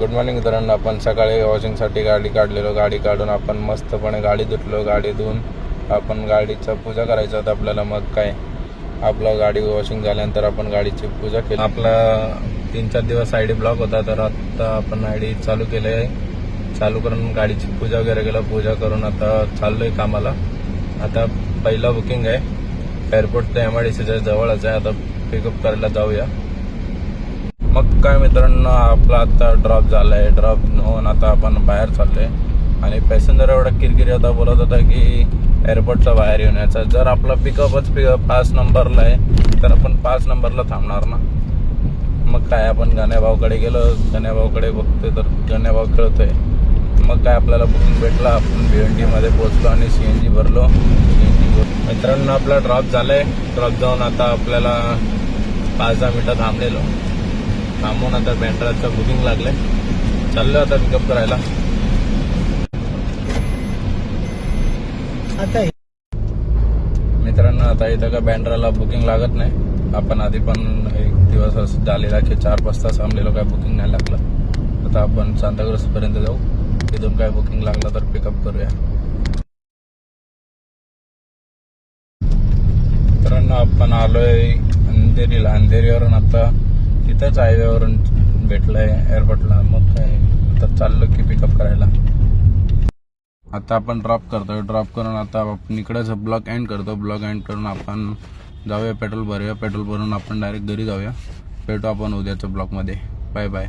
Good morning मित्रांनो. आपण सकाळी वॉशिंगसाठी गाडी काढलेलो. गाडी काढून आपण मस्तपणे गाडी धुतलो. गाडी धुवून आपण गाडीचं पूजा करायचं होतं आपल्याला. मग काय आपलं गाडी वॉशिंग झाल्यानंतर आपण गाडीची पूजा केली. आपला 3-4 दिवस आयडी ब्लॉक होता, तर आता आपण आयडी चालू केले आहे. चालू करून गाडीची पूजा वगैरे केलं. पूजा करून आता चाललोय कामाला. आता पहिलं बुकिंग आहे एअरपोर्ट ते MIDCच्या जवळच आहे. आता पिकअप करायला जाऊया. मग काय मित्रांनो, आपला आता ड्रॉप झालाय. ड्रॉप होऊन आता आपण बाहेर चाललोय आणि पॅसेंजर एवढा किरकिरी होता, बोलत होता की एअरपोर्टच्या बाहेर येऊन यायचा. जर आपला पिकअपच 5 नंबरला आहे तर आपण 5 नंबरला थांबणार ना. मग काय आपण गण्याभाऊकडे गेलो. गण्याभाऊकडे बघतोय तर गण्याभाऊ खेळतोय. मग काय आपल्याला बुकिंग भेटला. आपण VNT मध्ये पोहोचलो आणि CNG भरलो. मित्रांनो, आपला ड्रॉप झालाय. ड्रॉप जाऊन आता आपल्याला 5-10 मिनिटं थांबलेलो. थांबून आता बँड्राचं बुकिंग लागलंय. चाललो आता पिकअप करायला. मित्रांनो, आता इथं का बँड्राला बुकिंग लागत नाही. आपण आधी पण एक दिवस असं झालेला की 4-5 तास थांबलेलो, काय बुकिंग नाही लागलं. आता आपण सांताक्रूज पर्यंत जाऊ. तिथून काय बुकिंग लागलं तर पिकअप करूया. मित्रांनो, आपण आलोय अंधेरीला. अंधेरीवरून आता तिथंच हायवेवरून भेटलंय एअरपोर्टला. मग काय आता चाललो की पिकअप करायला. आता आपण ड्रॉप करतोय. ड्रॉप करून आता आपण इकडेच ब्लॉग एंड करतो. ब्लॉग एंड करून आपण जाऊया पेट्रोल भरूया. पेट्रोल भरून आपण डायरेक्ट घरी जाऊया. भेटू आपण उद्याच्या ब्लॉगमध्ये. Bye bye.